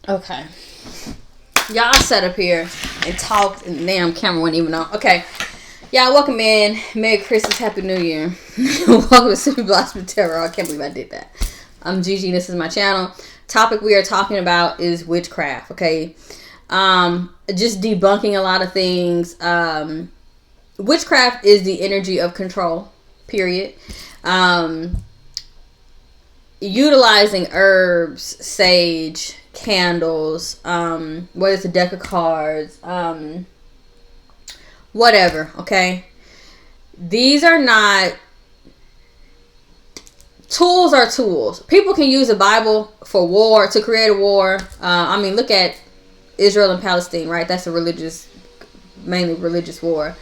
Okay. Y'all set up here and talk, and damn camera wasn't even on. Okay. Y'all, welcome in. Merry Christmas, Happy New Year. Welcome to Simply Blossoming Terror. I can't believe I did that. I'm Gigi, and this is my channel. Topic we are talking about is witchcraft, okay? Just debunking a lot of things. Witchcraft is the energy of control, period. Utilizing herbs, sage, candles, whether it's a deck of cards, whatever, okay? These are not tools. Are tools. People can use the Bible for war, to create a war. I mean, look at Israel and Palestine, right? That's a religious, mainly religious war.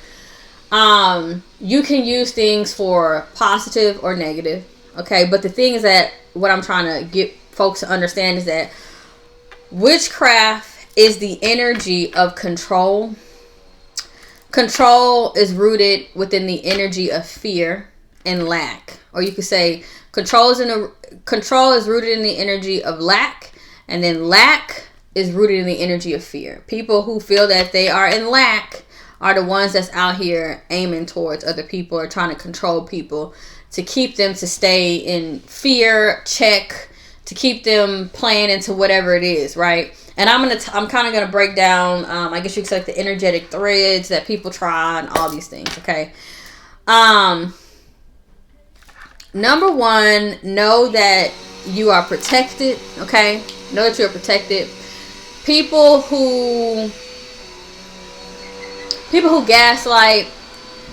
You can use things for positive or negative, okay? But the thing is that what I'm trying to get folks to understand is that witchcraft is the energy of control. Control is rooted within the energy of fear and lack. Or you could say control is rooted in the energy of lack, and then lack is rooted in the energy of fear. People who feel that they are in lack are the ones that's out here aiming towards other people or trying to control people to keep them to stay in fear, check, to keep them playing into whatever it is, right? And I'm kind of gonna break down, I guess you could say, like, the energetic threads that people try and all these things, okay? Number one, know that you are protected, okay? Know that you are protected. People who gaslight,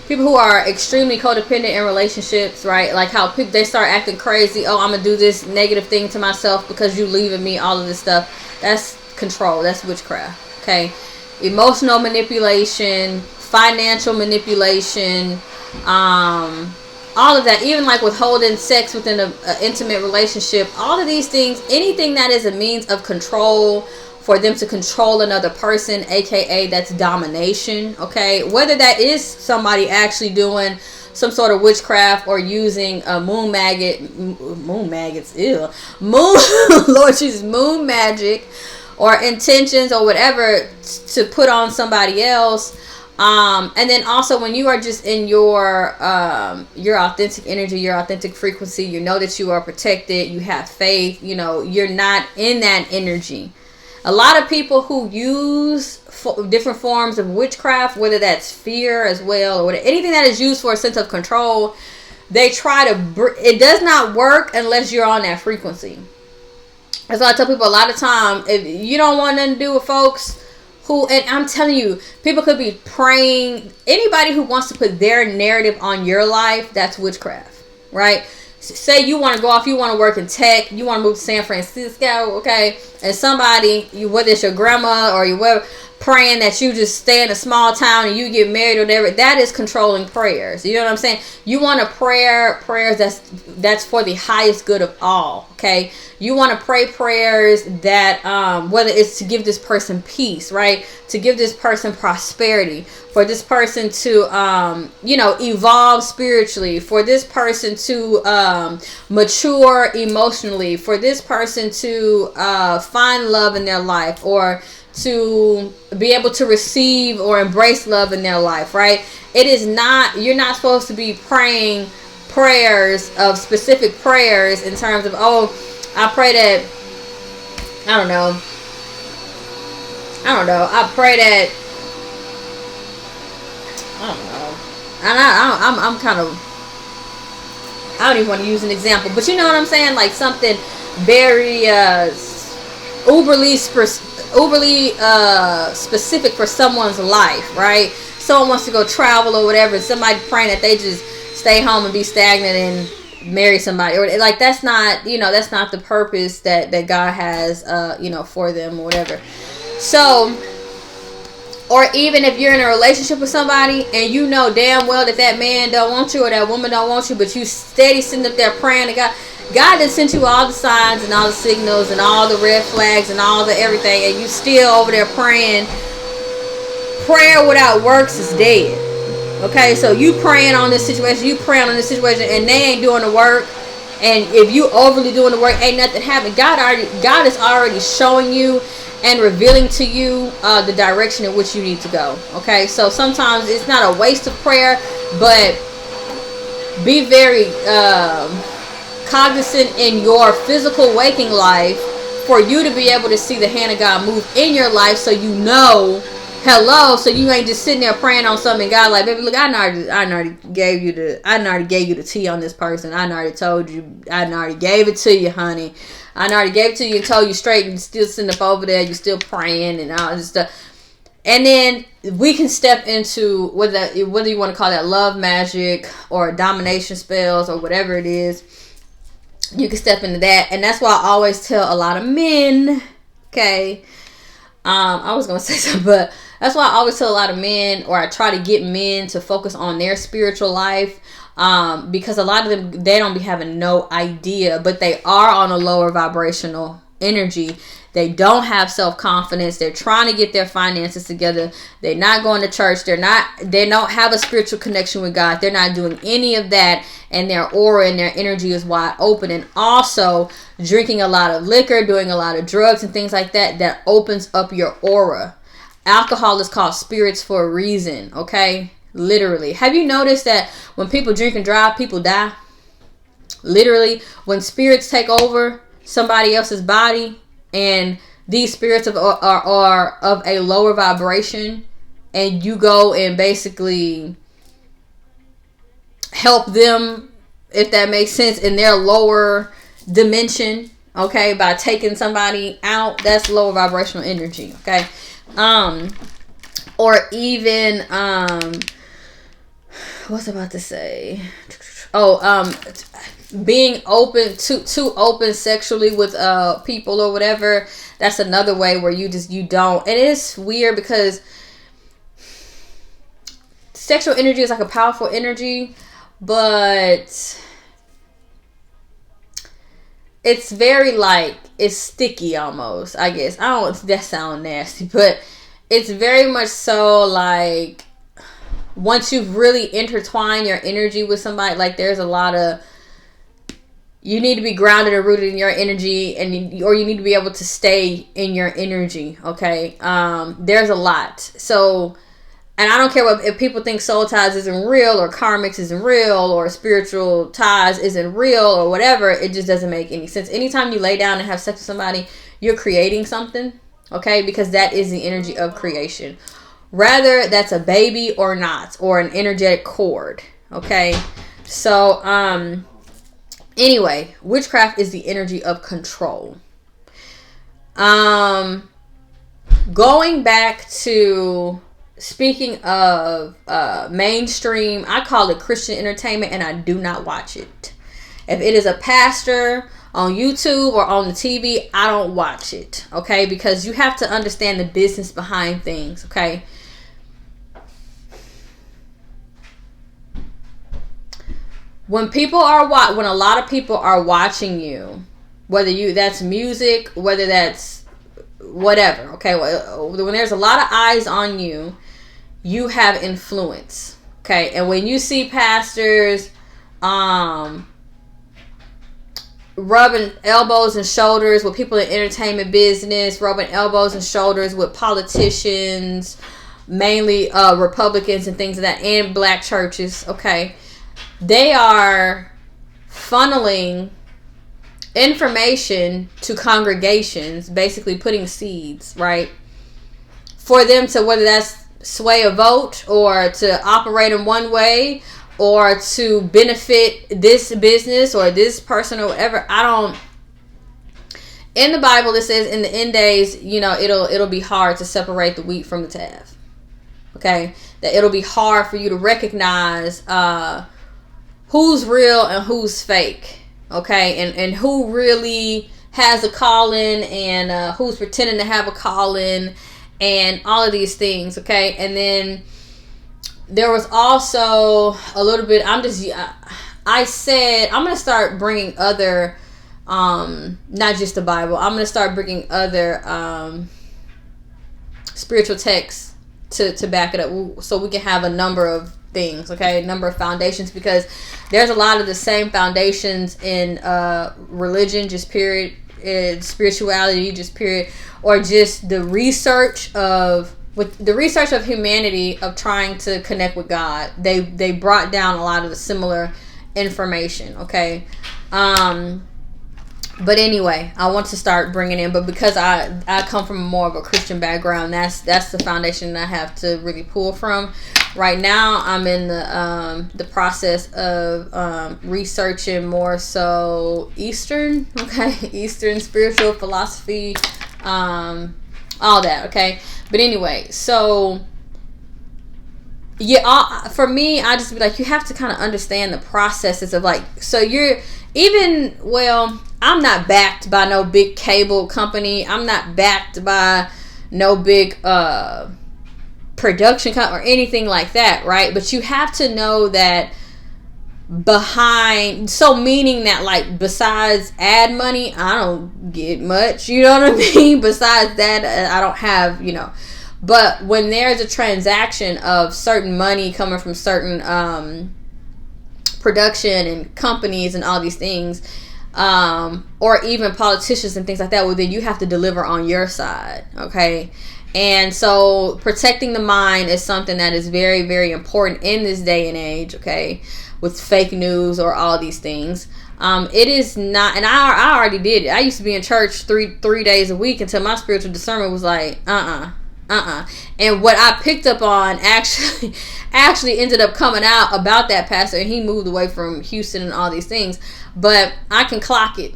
people who are extremely codependent in relationships, right? Like how people, they start acting crazy. Oh, I'm gonna do this negative thing to myself because you leaving me, all of this stuff. That's control. That's witchcraft, okay? Emotional manipulation, financial manipulation, all of that, even like withholding sex within an intimate relationship, all of these things, anything that is a means of control, for them to control another person, aka that's domination, okay? Whether that is somebody actually doing some sort of witchcraft or using a moon magic, Lord Jesus, moon magic, or intentions or whatever to put on somebody else. And then also when you are just in your authentic energy, your authentic frequency, you know that you are protected, you have faith, you know, you're not in that energy. A lot of people who use different forms of witchcraft, whether that's fear as well, or anything that is used for a sense of control, they try to, it does not work unless you're on that frequency. That's why I tell people a lot of time, if you don't want nothing to do with folks who, and I'm telling you, people could be praying, anybody who wants to put their narrative on your life, that's witchcraft, right? Say you want to go off, you want to work in tech, you want to move to San Francisco, okay? And somebody, whether it's your grandma or your whatever, praying that you just stay in a small town and you get married or whatever, that is controlling prayers. You know what I'm saying? You want to prayers that's for the highest good of all, okay? You want to pray prayers that, whether it's to give this person peace, right? To give this person prosperity, for this person to, evolve spiritually, for this person to mature emotionally, for this person to find love in their life, or to be able to receive or embrace love in their life, right? It is not, you're not supposed to be praying prayers of specific prayers in terms of, oh, I pray that, I don't know, I pray that, I don't know, and I'm kind of, I don't even want to use an example, but you know what I'm saying, like something very uberly specific for someone's life, right? Someone wants to go travel or whatever, and somebody praying that they just stay home and be stagnant and marry somebody, or like that's not, that's not the purpose that God has for them or whatever. So, or even if you're in a relationship with somebody and you know damn well that man don't want you or that woman don't want you, but you steady sitting up there praying to God. God has sent you all the signs and all the signals and all the red flags and all the everything, and you still over there praying. Prayer without works is dead. Okay, so you praying on this situation, and they ain't doing the work, and if you overly doing the work, ain't nothing happening. God is already showing you and revealing to you the direction in which you need to go. Okay, so sometimes it's not a waste of prayer, but be very cognizant in your physical waking life for you to be able to see the hand of God move in your life, so you know, hello, so you ain't just sitting there praying on something. God like, baby, look, I already gave you the tea on this person. I already told you. I already gave it to you, honey. I already gave it to you and told you straight. And you still sitting up over there. You still praying and all this stuff. And then we can step into whether you want to call that love magic or domination spells or whatever it is. You can step into that, and that's why I always tell a lot of men. Okay, I was gonna say something, but that's why I always tell a lot of men, or I try to get men to focus on their spiritual life, because a lot of them, they don't be having no idea, but they are on a lower vibrational energy. They don't have self-confidence. They're trying to get their finances together. They're not going to church. They don't have a spiritual connection with God. They're not doing any of that. And their aura and their energy is wide open. And also drinking a lot of liquor, doing a lot of drugs and things like that, that opens up your aura. Alcohol is called spirits for a reason. Okay? Literally. Have you noticed that when people drink and drive, people die? Literally. When spirits take over somebody else's body, and these spirits are of a lower vibration, and you go and basically help them, if that makes sense, in their lower dimension, okay, by taking somebody out, that's lower vibrational energy, okay? Or even, what's I about to say? Being open, too open sexually with people or whatever. That's another way where you don't. And it's weird because sexual energy is like a powerful energy, but it's very like, it's sticky almost, I guess. I don't, that sound nasty, but it's very much so like, once you've really intertwined your energy with somebody, like there's a lot of, you need to be grounded and rooted in your energy, or you need to be able to stay in your energy, okay? There's a lot. So, and I don't care if people think soul ties isn't real, or karmics isn't real, or spiritual ties isn't real, or whatever. It just doesn't make any sense. Anytime you lay down and have sex with somebody, you're creating something, okay? Because that is the energy of creation. Rather, that's a baby or not, or an energetic cord, okay? So, anyway, witchcraft is the energy of control. Going back to, speaking of mainstream, I call it Christian entertainment, and I do not watch it. If it is a pastor on YouTube or on the TV, I don't watch it, okay? Because you have to understand the business behind things, okay? When a lot of people are watching you, whether that's music, whether that's whatever, okay? When there's a lot of eyes on you, you have influence, okay? And when you see pastors rubbing elbows and shoulders with people in entertainment business, rubbing elbows and shoulders with politicians, mainly Republicans and things like that, and black churches, okay? They are funneling information to congregations, basically putting seeds, right? For them to, whether that's sway a vote, or to operate in one way, or to benefit this business or this person or whatever. In the Bible, it says in the end days, it'll be hard to separate the wheat from the chaff. Okay? That it'll be hard for you to recognize who's real and who's fake, okay? And who really has a calling, and who's pretending to have a calling, and all of these things, okay? And then there was also a little bit, I said, I'm going to start bringing other, not just the Bible, I'm going to start bringing other spiritual texts to back it up, so we can have a number of things, okay, number of foundations, because there's a lot of the same foundations in religion, just period, spirituality, just period, or just the research of humanity of trying to connect with God. They brought down a lot of the similar information. Okay. But anyway, I want to start bringing in, but because I come from more of a Christian background, that's the foundation that I have to really pull from. Right now, I'm in the process of researching more so Eastern spiritual philosophy, all that. Okay, but anyway, so yeah, for me, I just be like, you have to kind of understand the processes of like, so I'm not backed by no big cable company. I'm not backed by no big production company or anything like that, right? But you have to know that meaning that, like, besides ad money, I don't get much, you know what I mean? Besides that, I don't have, But when there's a transaction of certain money coming from certain production and companies and all these things, or even politicians and things like that, well, then you have to deliver on your side, okay? And so protecting the mind is something that is very, very important in this day and age, okay, with fake news or all these things. It is not, and I already did it. I used to be in church three days a week until my spiritual discernment was like, and what I picked up on actually ended up coming out about that pastor, and he moved away from Houston and all these things. But I can clock it.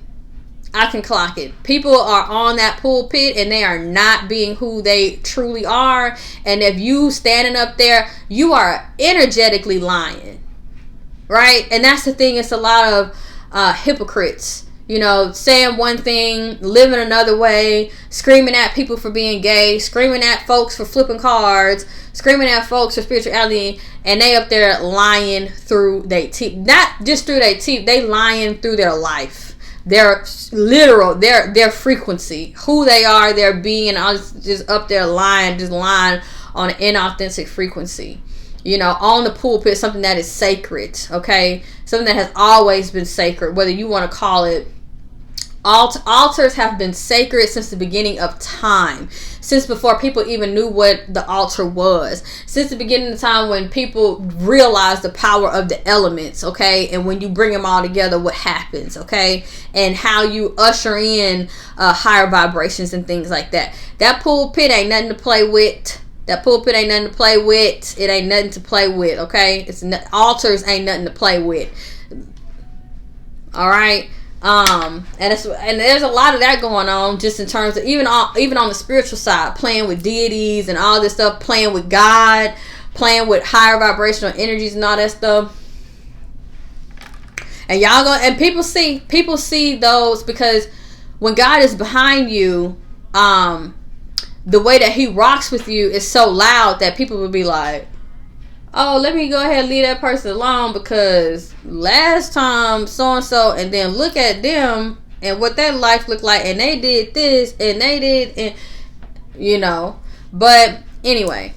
People are on that pulpit and they are not being who they truly are. And if you standing up there, you are energetically lying, right? And that's the thing. It's a lot of hypocrites. Saying one thing, living another way, screaming at people for being gay, screaming at folks for flipping cards, screaming at folks for spirituality, and they up there lying through their teeth. Not just through their teeth, they lying through their life. Their literal, their frequency, who they are, their being, and all just up there lying on an inauthentic frequency. On the pulpit, something that is sacred, okay? Something that has always been sacred, whether you want to call it. Altars have been sacred since the beginning of time, since before people even knew what the altar was, since the beginning of time when people realized the power of the elements, okay, and when you bring them all together, what happens, okay, and how you usher in higher vibrations and things like that. That pulpit ain't nothing to play with. It ain't nothing to play with, okay? Altars ain't nothing to play with. All right. And there's a lot of that going on, just in terms of even on the spiritual side, playing with deities and all this stuff, playing with God, playing with higher vibrational energies and all that stuff. And people see those, because when God is behind you, the way that he rocks with you is so loud that people will be like, oh, let me go ahead and leave that person alone, because last time so-and-so, and then look at them and what their life looked like, and they did this, and they did, and but anyway,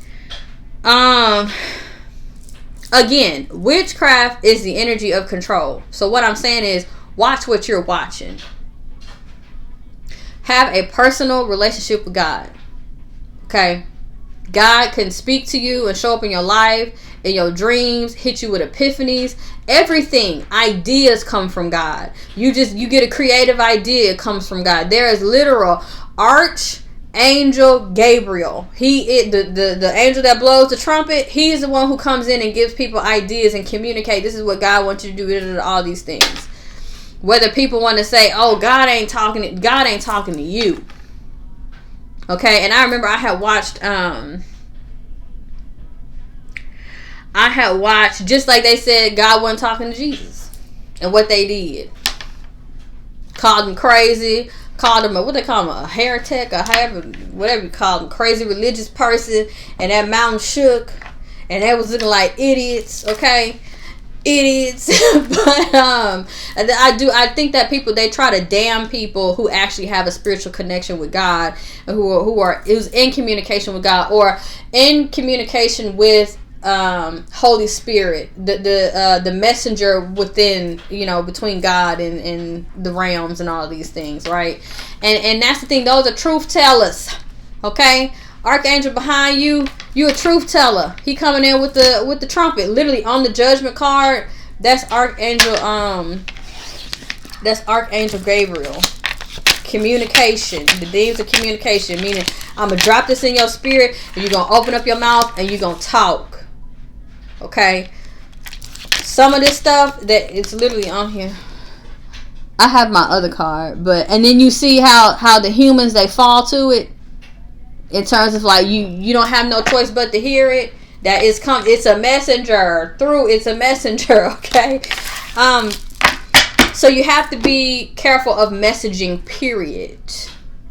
again, witchcraft is the energy of control. So what I'm saying is, watch what you're watching. Have a personal relationship with God, okay? God can speak to you and show up in your life, in your dreams, hit you with epiphanies, everything. Ideas come from God. You get a creative idea, it comes from God. There is literal Archangel Gabriel. He is the angel that blows the trumpet. He is the one who comes in and gives people ideas and communicate. This is what God wants you to do, all these things. Whether people want to say, oh, God ain't talking to you. Okay, and I remember I had watched, just like they said God wasn't talking to Jesus, and what they did. Called him crazy, called him a heretic, or whatever you call him, crazy religious person, and that mountain shook, and they was looking like idiots, okay? Idiots. But I think that people, they try to damn people who actually have a spiritual connection with God, who's in communication with God, or in communication with Holy Spirit, the messenger within, between God and the realms and all of these things, right? And that's the thing. Those are truth tellers, okay? Archangel behind you, you a truth teller. He coming in with the trumpet, literally on the judgment card. That's Archangel. That's Archangel Gabriel. Communication. The demons of communication, meaning I'm gonna drop this in your spirit, and you're gonna open up your mouth and you're gonna talk. Okay. Some of this stuff that it's literally on here. I have my other card, and then you see how the humans, they fall to it. In terms of like you don't have no choice but to hear it. That is it's a messenger it's a messenger, okay? So you have to be careful of messaging, period.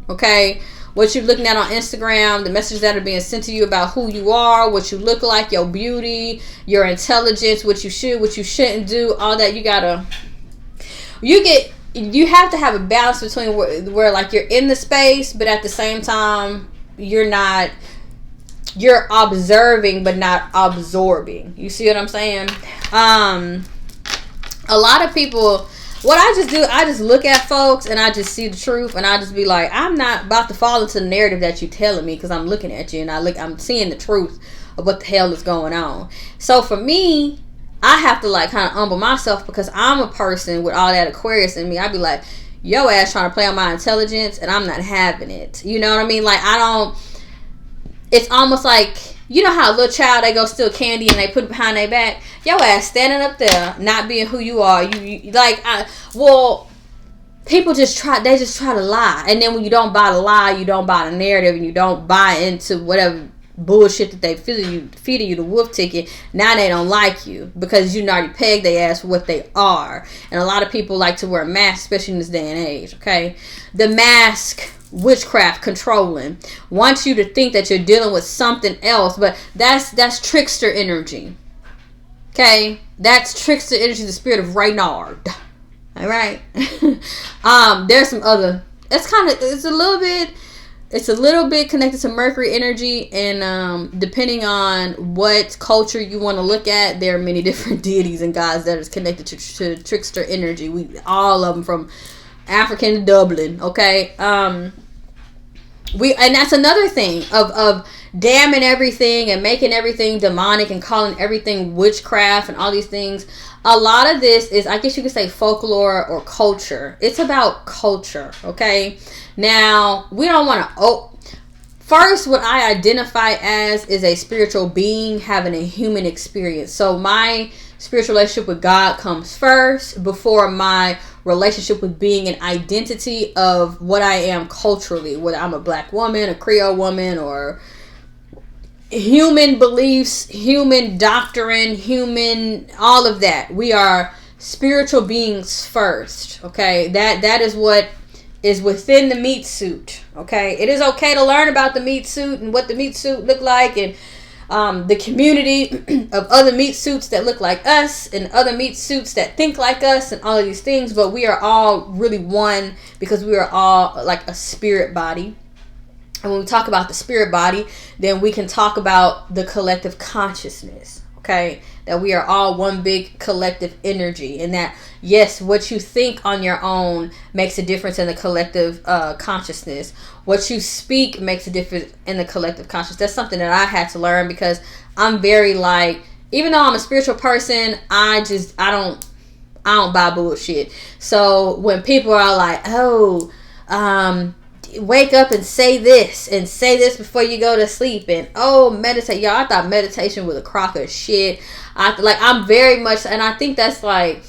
Okay? What you're looking at on Instagram, the messages that are being sent to you about who you are, what you look like, your beauty, your intelligence, what you should, what you shouldn't do, all that. You have to have a balance between where like you're in the space, but at the same time you're observing but not absorbing. You see what I'm saying? A lot of people, what I just do, I just look at folks and I just see the truth, and I just be like, I'm not about to fall into the narrative that you're telling me, because I'm looking at you and I'm seeing the truth of what the hell is going on. So for me, I have to like kind of humble myself, because I'm a person with all that Aquarius in me. I be like, yo ass trying to play on my intelligence and I'm not having it. You know what I mean? Like, it's almost like, you know how a little child, they go steal candy and they put it behind their back? Yo ass standing up there, not being who you are. People just try to lie. And then when you don't buy the lie, you don't buy the narrative, and you don't buy into whatever bullshit that they feeding you the wolf ticket. Now they don't like you, because you already pegged their ass for what they are. And a lot of people like to wear masks, especially in this day and age, okay? The mask, witchcraft, controlling, wants you to think that you're dealing with something else, but that's trickster energy. Okay? That's trickster energy, the spirit of Reynard. Alright? There's some other, it's a little bit connected to Mercury energy, and depending on what culture you want to look at, there are many different deities and gods that is connected to trickster energy. All of them, from African to Dublin, okay? And that's another thing of damning everything and making everything demonic and calling everything witchcraft and all these things. A lot of this is, I guess you could say, folklore or culture. It's about culture, okay? Now, we don't want to... First, what I identify as is a spiritual being having a human experience. So my spiritual relationship with God comes first before my relationship with being an identity of what I am culturally, whether I'm a black woman, a Creole woman, or human beliefs, human doctrine, human, all of that. We are spiritual beings first, okay? That is what is within the meat suit, okay? It is okay to learn about the meat suit and what the meat suit look like, and the community of other meat suits that look like us and other meat suits that think like us and all of these things, but we are all really one, because we are all like a spirit body. And when we talk about the spirit body, then we can talk about the collective consciousness, okay? That we are all one big collective energy, and that, yes, what you think on your own makes a difference in the collective consciousness. What you speak makes a difference in the collective consciousness. That's something that I had to learn, because I'm very like, even though I'm a spiritual person, I don't buy bullshit. So when people are like, wake up and say this before you go to sleep, and meditate. Y'all, I thought meditation was a crock of shit. I'm very much, and I think that's like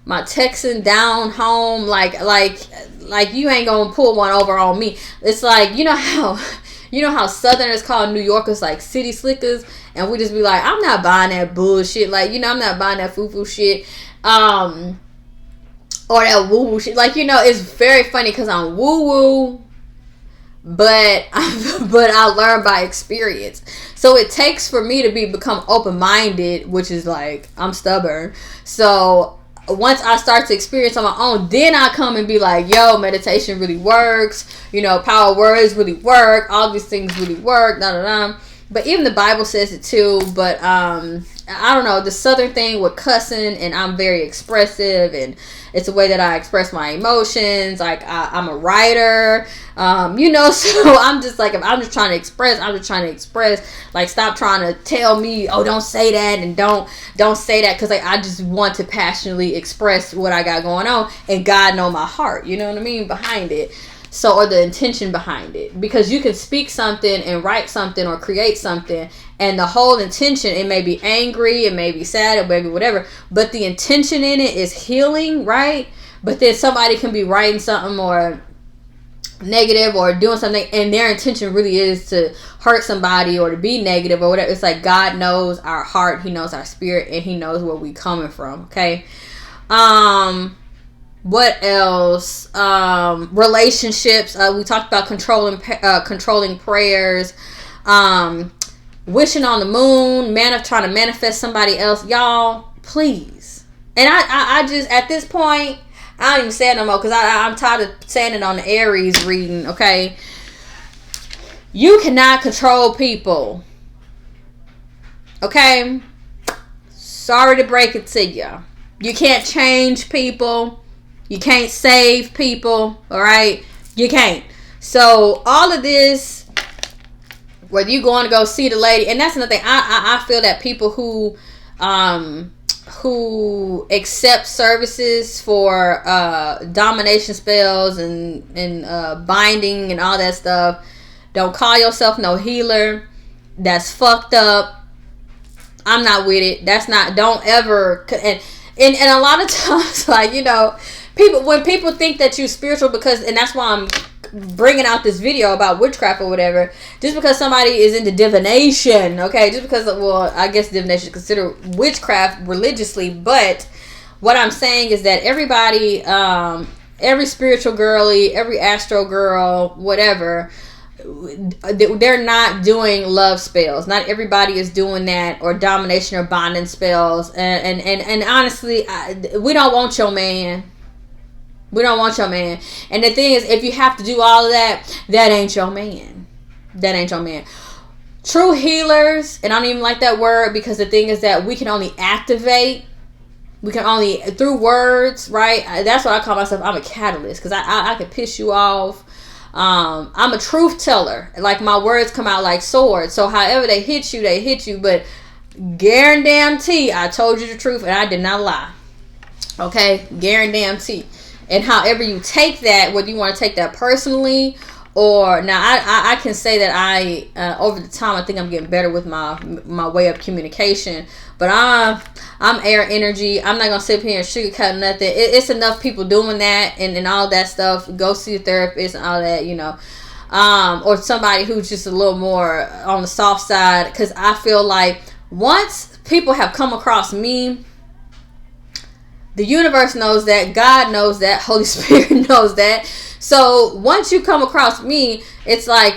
my Texan down home, like you ain't gonna pull one over on me. It's like, you know how Southerners call New Yorkers like city slickers, and we just be like, I'm not buying that bullshit, I'm not buying that foo-foo shit, or that woo-woo shit. It's very funny, because I'm woo-woo, but I learn by experience. So it takes for me to become open-minded, which is like, I'm stubborn. So once I start to experience on my own, then I come and be like, yo, meditation really works. Power words really work. All these things really work. but even the Bible says it too. But I don't know, the Southern thing with cussing, and I'm very expressive, and it's a way that I express my emotions. Like I'm a writer, you know, so I'm just like, if I'm just trying to express, I'm just trying to express. Like, stop trying to tell me, oh, don't say that, and don't say that, because like I just want to passionately express what I got going on, and God know my heart, you know what I mean, behind it. So, or the intention behind it, because you can speak something and write something or create something, and the whole intention, it may be angry, it may be sad, it may be whatever, but the intention in it is healing, right? But then somebody can be writing something or negative or doing something, and their intention really is to hurt somebody or to be negative or whatever. It's like God knows our heart, He knows our spirit, and He knows where we coming from. Okay. What else? Relationships. We talked about controlling prayers. Wishing on the moon. Trying to manifest somebody else. Y'all, please. And I just, at this point, I don't even say it no more, because I'm tired of saying it on the Aries reading. Okay. You cannot control people. Okay. Sorry to break it to you. You can't change people. You can't save people, all right? You can't. So all of this, whether you're going to go see the lady, and that's another thing. I feel that people who accept services for domination spells and binding and all that stuff, don't call yourself no healer. That's fucked up. I'm not with it. That's not. Don't ever. And a lot of times, like, you know, when people think that you're spiritual, because, and that's why I'm bringing out this video about witchcraft or whatever, just because somebody is into divination, okay, just because, well, I guess divination is considered witchcraft religiously, but what I'm saying is that everybody, every spiritual girly, every astro girl, whatever, they're not doing love spells. Not everybody is doing that, or domination or bonding spells, and honestly, we don't want your man. We don't want your man. And the thing is, if you have to do all of that, that ain't your man. That ain't your man. True healers, and I don't even like that word, because the thing is that we can only activate. We can only, through words, right? That's what I call myself. I'm a catalyst, because I can piss you off. I'm a truth teller. Like, my words come out like swords. So however they hit you. But guarantee, I told you the truth, and I did not lie. Okay? Guarantee. And however you take that, whether you want to take that personally, or now I can say that I over the time, I think I'm getting better with my way of communication. But I'm air energy. I'm not gonna sit here and sugarcoat nothing. It's enough people doing that and all that stuff. Go see a therapist and all that, you know, or somebody who's just a little more on the soft side. Because I feel like once people have come across me, the universe knows that, God knows that, Holy Spirit knows that. So once you come across me, it's like,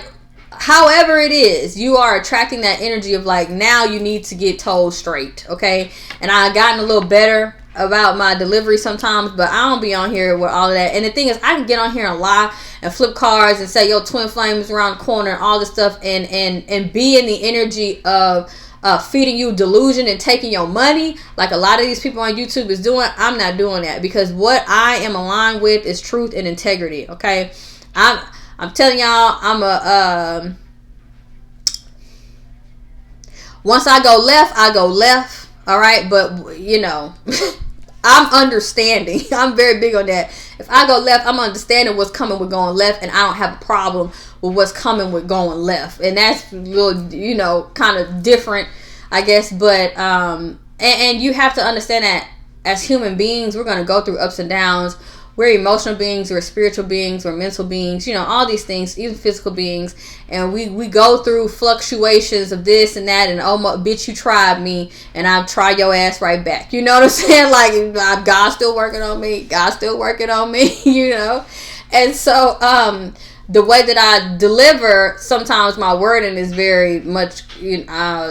however it is, you are attracting that energy of like, now you need to get told straight, okay? And I've gotten a little better about my delivery sometimes, but I don't be on here with all of that. And the thing is, I can get on here and lie and flip cards and say, yo, twin flames around the corner and all this stuff, and be in the energy of feeding you delusion and taking your money, like a lot of these people on YouTube is doing. I'm not doing that, because what I am aligned with is truth and integrity. Okay, I'm telling y'all, I'm once I go left, I go left. All right, but you know, I'm understanding. I'm very big on that. If I go left, I'm understanding what's coming with going left, and I don't have a problem with what's coming with going left. And that's a little, you know, kind of different, I guess. But and you have to understand that as human beings, we're going to go through ups and downs. We're emotional beings, we're spiritual beings, we're mental beings, you know, all these things, even physical beings. And we go through fluctuations of this and that, and oh my bitch, you tried me and I'll try your ass right back. You know what I'm saying? Like, God's still working on me. God's still working on me, you know? And so the way that I deliver, sometimes my wording is very much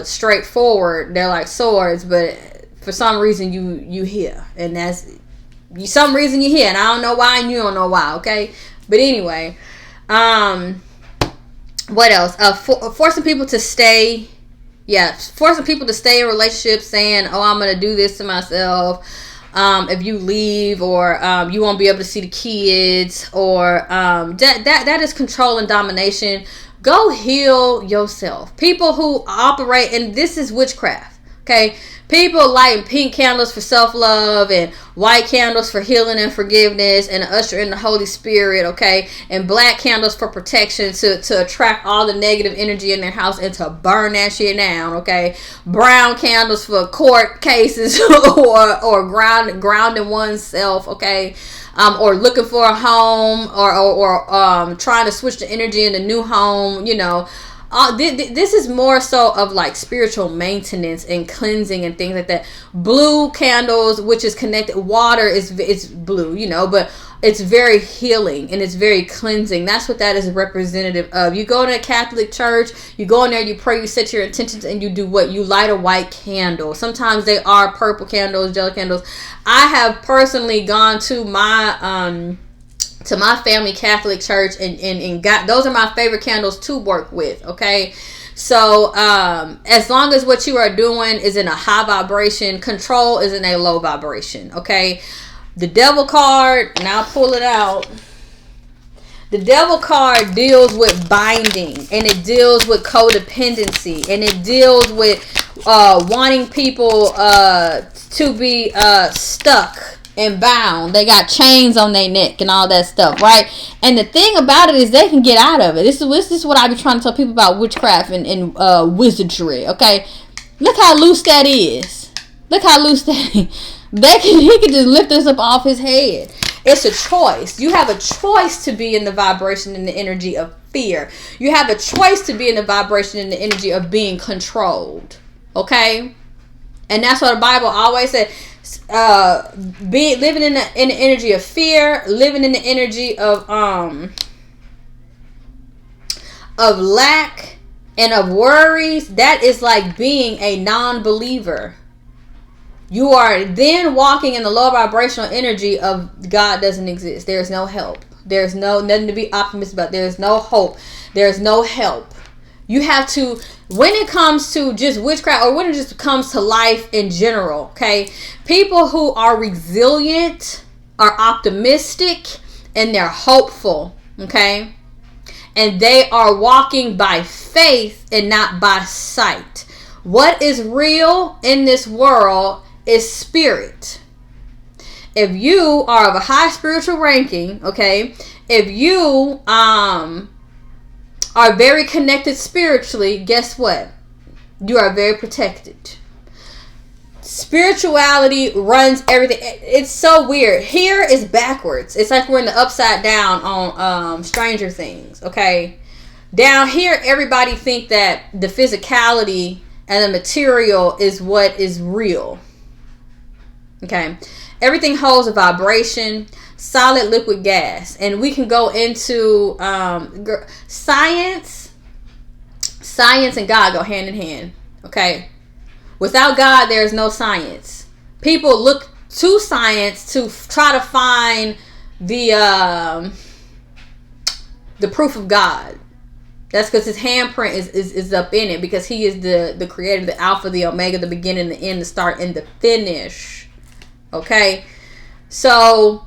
straightforward. They're like swords, but for some reason you hear, and that's some reason you hear, and I don't know why, and you don't know why. Okay, but anyway, what else? Forcing people to stay Yeah, forcing people to stay in relationships, saying, "Oh, I'm gonna do this to myself. If you leave, or you won't be able to see the kids," or that is control and domination. Go heal yourself. People who operate, and this is witchcraft. Okay, people lighting pink candles for self-love and white candles for healing and forgiveness and usher in the Holy Spirit, okay, and black candles for protection to attract all the negative energy in their house and to burn that shit down, okay. Brown candles for court cases or grounding oneself, okay. Or looking for a home, or trying to switch the energy in the new home, you know. This is more so of like spiritual maintenance and cleansing and things like that. Blue candles, which is connected, water it's blue, you know, but it's very healing and it's very cleansing. That's what that is representative of. You go to a Catholic church, you go in there, you pray, you set your intentions, and you do what? You light a white candle. Sometimes they are purple candles, yellow candles. I have personally gone to my family Catholic church and got, those are my favorite candles to work with, okay. So as long as what you are doing is in a high vibration, control is in a low vibration, okay. The devil card, now pull it out. The devil card deals with binding, and it deals with codependency, and it deals with wanting people to be stuck and bound. They got chains on their neck and all that stuff, right? And the thing about it is they can get out of it. This is what I be trying to tell people about witchcraft and wizardry, okay? Look how loose that is. Look how loose that is. He can just lift this up off his head. It's a choice. You have a choice to be in the vibration and the energy of fear. You have a choice to be in the vibration and the energy of being controlled, okay? And that's what the Bible always said. Living in the energy of fear, living in the energy of lack and of worries. That is like being a non-believer. You are then walking in the low vibrational energy of God doesn't exist. There's no help. There's nothing to be optimistic about. There's no hope. There's no help. You have to, when it comes to just witchcraft, or when it just comes to life in general, okay, people who are resilient are optimistic and they're hopeful, okay, and they are walking by faith and not by sight. What is real in this world is spirit. If you are of a high spiritual ranking, okay, if you are very connected spiritually, guess what? You are very protected. Spirituality runs everything. It's so weird. Here is backwards. It's like we're in the upside down on Stranger Things, okay? Down here, everybody think that the physicality and the material is what is real. Okay, everything holds a vibration, solid, liquid, gas, and we can go into science. Science and God go hand in hand. Okay, without God, there is no science. People look to science to try to find the proof of God. That's because his handprint is up in it, because he is the creator, the alpha, the omega, the beginning, the end, the start, and the finish. Okay, so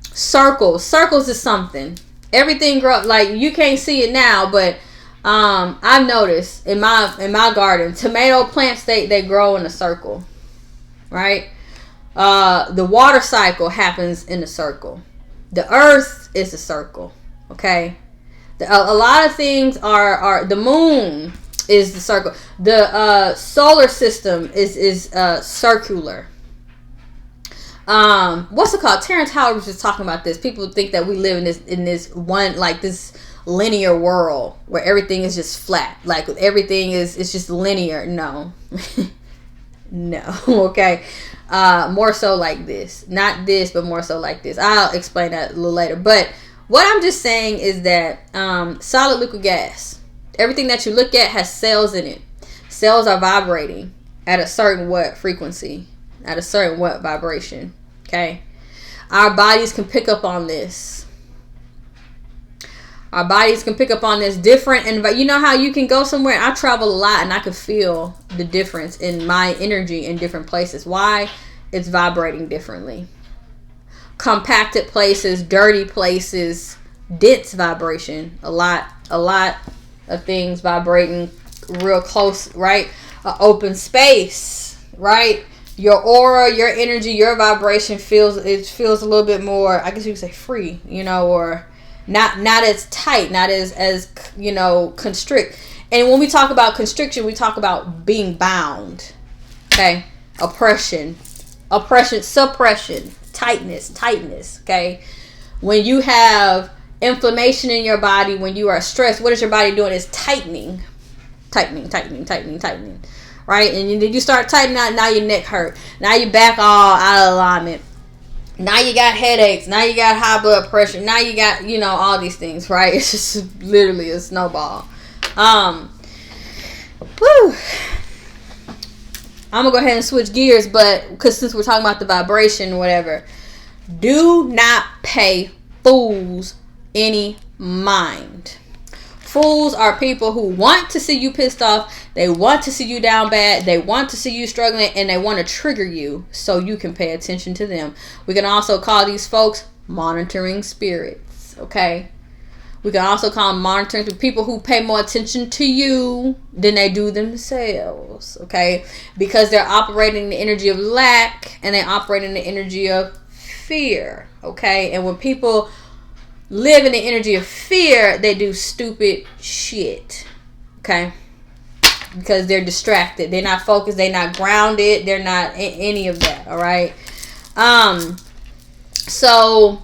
circles is something. Everything grow, like you can't see it now, but I've noticed in my garden, tomato plants they grow in a circle, right? The water cycle happens in a circle. The earth is a circle. Okay, a lot of things are the moon is the circle. The solar system is circular. What's it called? Terrence Howard was just talking about this. People think that we live in this one, like this linear world where everything is just flat, like everything is just linear. No. No. Okay, more so like this, not this, but more so like this. I'll explain that a little later. But what I'm just saying is that solid, liquid, gas, everything that you look at has cells in it. Cells are vibrating at a certain what frequency, at a certain what vibration. Okay, our bodies can pick up on this. Our bodies can pick up on this different, and you know how you can go somewhere. I travel a lot, and I can feel the difference in my energy in different places. Why? It's vibrating differently. Compacted places, dirty places, dense vibration. A lot of things vibrating real close, right? Open space, right? Your aura, your energy, your vibration feels a little bit more, I guess you could say, free, you know, or not as tight, not as you know, constrict. And when we talk about constriction, we talk about being bound. Okay? Oppression, suppression, tightness, okay? When you have inflammation in your body, when you are stressed, what is your body doing? It's tightening. Right? And then you start tightening out, now your neck hurt. Now your back all out of alignment. Now you got headaches. Now you got high blood pressure. Now you got, you know, all these things, right? It's just literally a snowball. I'm gonna go ahead and switch gears, but because since we're talking about the vibration or whatever, do not pay fools any mind. Fools are people who want to see you pissed off. They want to see you down bad. They want to see you struggling, and they want to trigger you so you can pay attention to them. We can also call these folks monitoring spirits, okay? We can also call them monitoring people who pay more attention to you than they do themselves, okay? Because they're operating in the energy of lack, and they operate in the energy of fear, okay? And when people live in the energy of fear, they do stupid shit, okay? Because they're distracted, they're not focused, they're not grounded, they're not any of that. All right. So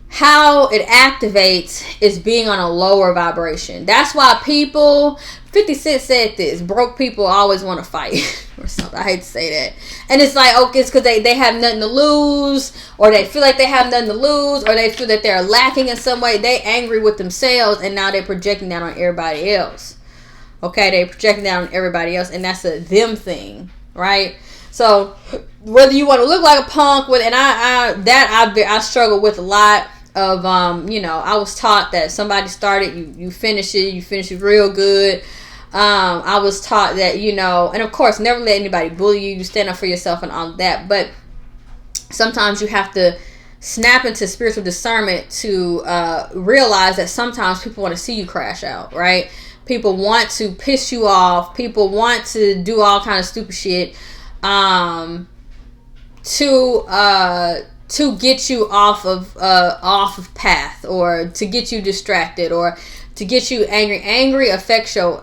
how it activates is being on a lower vibration. That's why people, 50 Cent said this, broke people always want to fight or something. I hate to say that. And it's like, okay, it's because they have nothing to lose, or they feel like they have nothing to lose, or they feel that they're lacking in some way. They angry with themselves, and now they're projecting that on everybody else. Okay, they're projecting that on everybody else, and that's a them thing, right? So whether you want to look like a punk, and I struggle with a lot of, you know, I was taught that somebody started, you finish it real good. I was taught that, you know, and of course, never let anybody bully you. You stand up for yourself and all of that. But sometimes you have to snap into spiritual discernment to realize that sometimes people want to see you crash out, right? People want to piss you off. People want to do all kind of stupid shit to get you off of path, or to get you distracted, or to get you angry. Anger affects your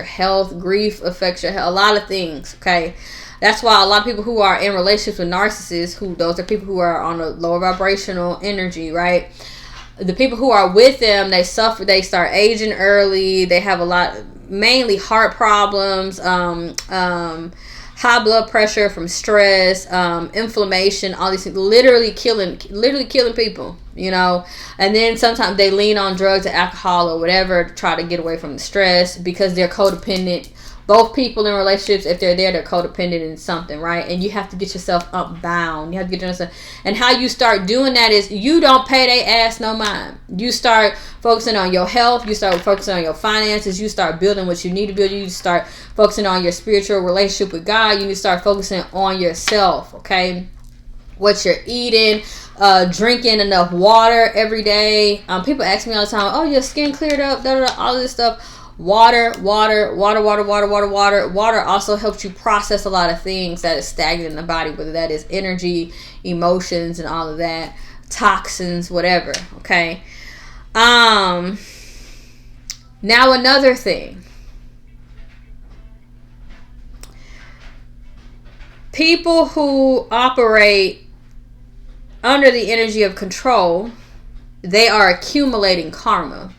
health. Grief affects your health. A lot of things, okay? That's why a lot of people who are in relationships with narcissists, those are people who are on a lower vibrational energy, right? The people who are with them, they suffer, they start aging early, they have a lot, mainly heart problems, high blood pressure from stress, inflammation, all these things, literally killing people, you know. And then sometimes they lean on drugs or alcohol or whatever to try to get away from the stress, because they're codependent. Both people in relationships, if they're there, they're codependent in something, right? And you have to get yourself unbound. You have to get yourself, and how you start doing that is you don't pay their ass no mind. You start focusing on your health. You start focusing on your finances. You start building what you need to build. You start focusing on your spiritual relationship with God. You need to start focusing on yourself, okay? What you're eating, drinking enough water every day. People ask me all the time, oh, your skin cleared up, all this stuff. Water also helps you process a lot of things that is stagnant in the body, whether that is energy, emotions, and all of that, toxins, whatever, okay? Now another thing. People who operate under the energy of control, they are accumulating karma.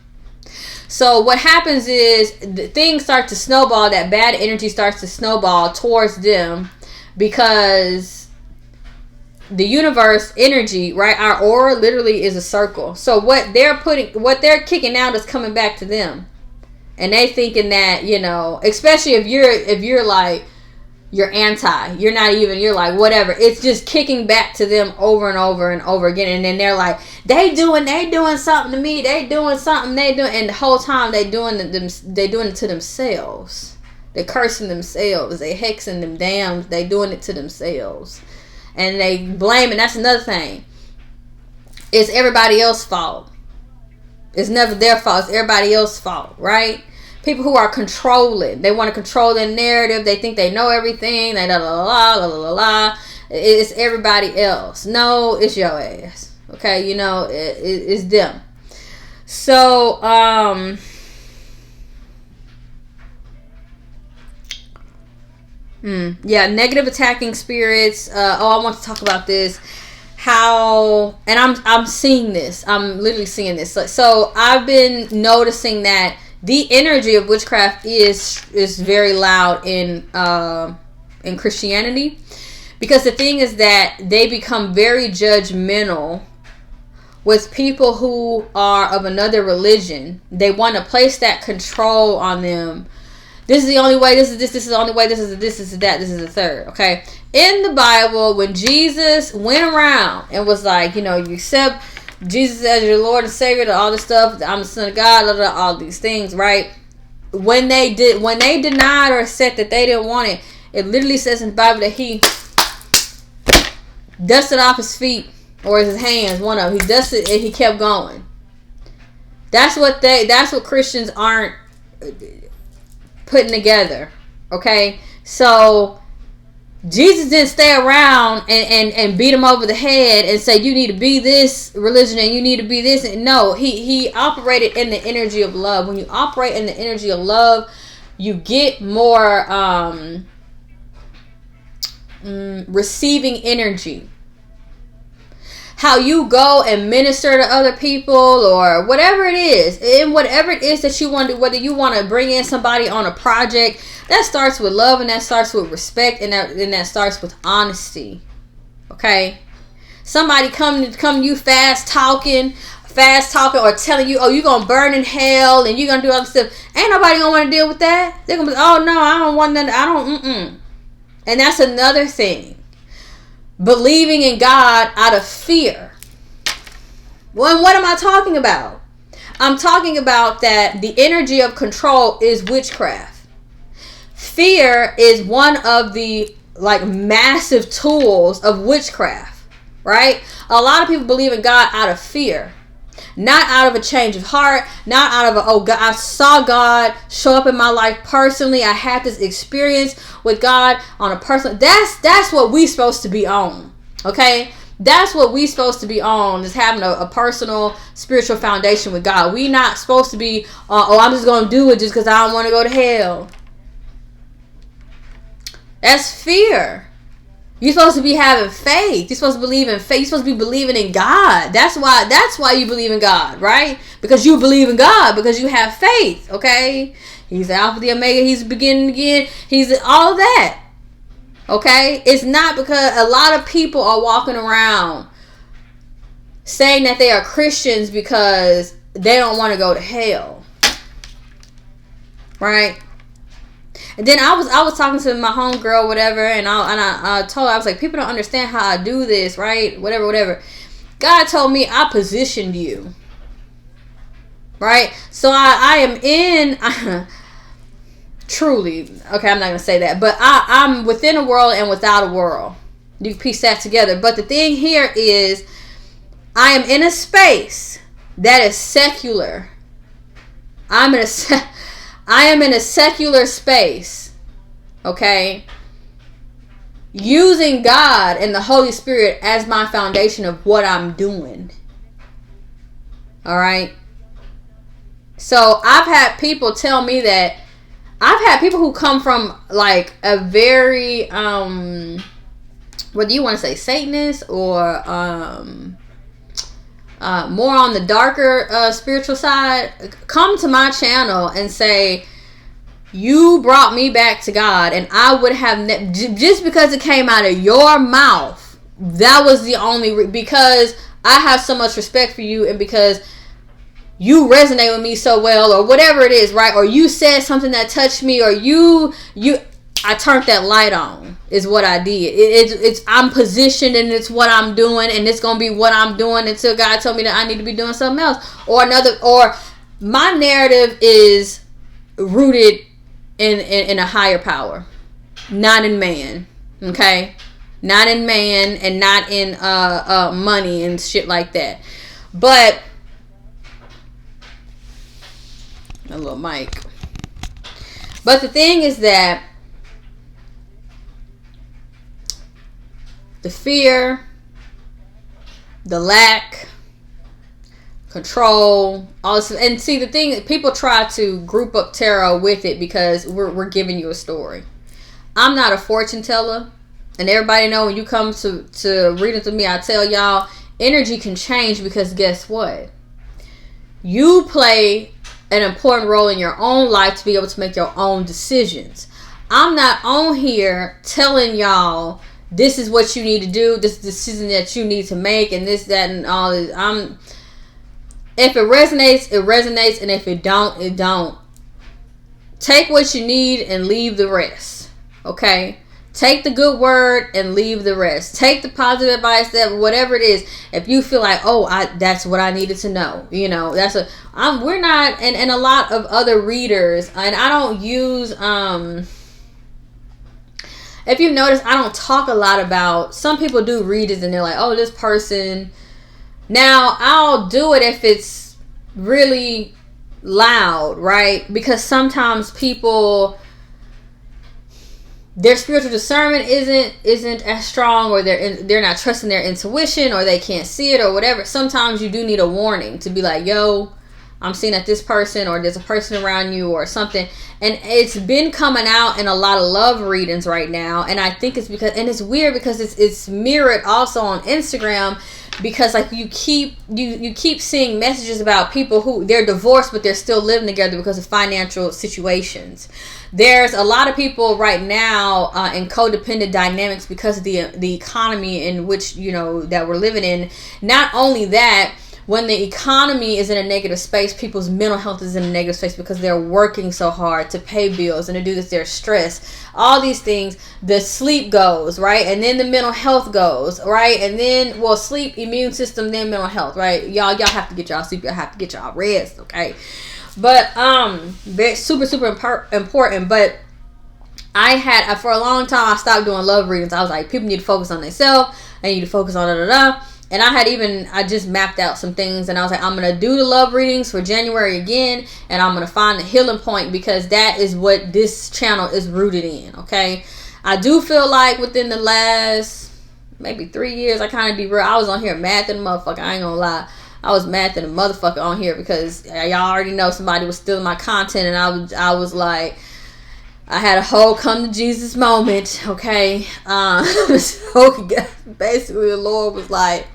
So what happens is things start to snowball. That bad energy starts to snowball towards them, because the universe energy, right? Our aura literally is a circle. So what they're kicking out is coming back to them, and they thinking that, you know, especially if you're like, you're anti. You're like, whatever. It's just kicking back to them over and over and over again. And then they're like, they doing something to me. They doing something. And the whole time they doing it to themselves. They're cursing themselves. They hexing them damn. They doing it to themselves. And they blame it. That's another thing. It's everybody else's fault. It's never their fault. It's everybody else's fault, right? People who are controlling. They want to control their narrative. They think they know everything. They la la la la la la. It's everybody else. No, it's your ass. Okay, it's them. So, negative attacking spirits. I want to talk about this. How, and I'm seeing this. I'm literally seeing this. So I've been noticing that the energy of witchcraft is very loud in Christianity, because the thing is that they become very judgmental with people who are of another religion. They want to place that control on them. This is the only way. This is the only way. This is that. This is the third. Okay. In the Bible, when Jesus went around and was like, you accept Jesus as your Lord and Savior, all this stuff, I'm the Son of God, all these things, right? When they denied or said that they didn't want it, it literally says in the Bible that he dusted off his feet or his hands, one of them. He dusted and he kept going. That's what Christians aren't putting together. Okay? So Jesus didn't stay around and beat him over the head and say, you need to be this religion and you need to be this. No, he operated in the energy of love. When you operate in the energy of love, you get more receiving energy. How you go and minister to other people or whatever it is, and whatever it is that you want to do, whether you want to bring in somebody on a project, that starts with love and that starts with respect and that starts with honesty. Okay? Somebody come to you fast talking or telling you, oh, you're going to burn in hell and you're going to do other stuff. Ain't nobody going to want to deal with that. They're going to be, oh, no, I don't want that. And that's another thing. Believing in God out of fear. Well, what am I talking about? I'm talking about that the energy of control is witchcraft. Fear is one of the massive tools of witchcraft, right? A lot of people believe in God out of fear. Not out of a change of heart, not out of God, I saw God show up in my life personally. I had this experience with God on a personal. That's what we supposed to be on. Okay? That's what we supposed to be on, is having a personal spiritual foundation with God. We not supposed to be, I'm just going to do it just because I don't want to go to hell. That's fear. You're supposed to be having faith. You're supposed to believe in faith. You're supposed to be believing in God. That's why you believe in God, right? Because you believe in God, because you have faith, okay? He's the Alpha, the Omega. He's the beginning again. He's all that, okay? It's not because a lot of people are walking around saying that they are Christians because they don't want to go to hell, right? And then I was talking to my homegirl, whatever, and I told her, I was like, people don't understand how I do this, right? Whatever. God told me I positioned you, right? So I am in, truly, okay, I'm not going to say that, but I'm within a world and without a world. You can piece that together. But the thing here is, I am in a space that is secular. I am in a secular space, okay, using God and the Holy Spirit as my foundation of what I'm doing. All right. So I've had people tell me that, I've had people who come from a very, whether you want to say Satanist or more on the darker spiritual side, come to my channel and say, you brought me back to God, and I would have just because it came out of your mouth, that was the only because I have so much respect for you, and because you resonate with me so well, or whatever it is, right? Or you said something that touched me, or you I turned that light on is what I did. It's I'm positioned and it's what I'm doing, and it's gonna be what I'm doing until God told me that I need to be doing something else or another. Or my narrative is rooted in a higher power, not in man. Okay, not in man and not in money and shit like that. But a little mic. But the thing is that the fear, the lack, control, all this, and see the thing, people try to group up tarot with it because we're giving you a story. I'm not a fortune teller, and everybody know when you come to reading to me, I tell y'all energy can change because guess what? You play an important role in your own life to be able to make your own decisions. I'm not on here telling y'all this is what you need to do, this decision that you need to make, and this, that, and all this. If it resonates, it resonates, and if it don't, it don't. Take what you need and leave the rest. Okay? Take the good word and leave the rest. Take the positive advice, that whatever it is. If you feel like, that's what I needed to know. You know, we're not, and a lot of other readers, and I don't use, if you notice, I don't talk a lot about, some people do readers and they're like, this person. Now, I'll do it if it's really loud, right? Because sometimes people, their spiritual discernment isn't as strong, or they're not trusting their intuition, or they can't see it, or whatever. Sometimes you do need a warning to be like, yo, I'm seeing that this person, or there's a person around you or something. And it's been coming out in a lot of love readings right now. And I think it's because, and it's weird because it's mirrored also on Instagram, because like you keep seeing messages about people who they're divorced but they're still living together because of financial situations. There's a lot of people right now in codependent dynamics because of the economy in which, that we're living in. Not only that, when the economy is in a negative space, people's mental health is in a negative space because they're working so hard to pay bills and to do this, they're stressed. All these things, the sleep goes, right? And then the mental health goes, right? And then, sleep, immune system, then mental health, right? Y'all have to get y'all sleep. Y'all have to get y'all rest, okay? But, very, super, super important. But I had, for a long time, I stopped doing love readings. I was like, people need to focus on themselves. They need to focus on da-da-da. And I just mapped out some things, and I was like, I'm going to do the love readings for January again, and I'm going to find the healing point, because that is what this channel is rooted in, okay? I do feel like within the last maybe 3 years, I kind of derailed. I was on here mad than a motherfucker. I ain't going to lie. I was mad than a motherfucker on here because y'all already know somebody was stealing my content, and I was like, I had a whole come to Jesus moment, okay? So basically the Lord was like,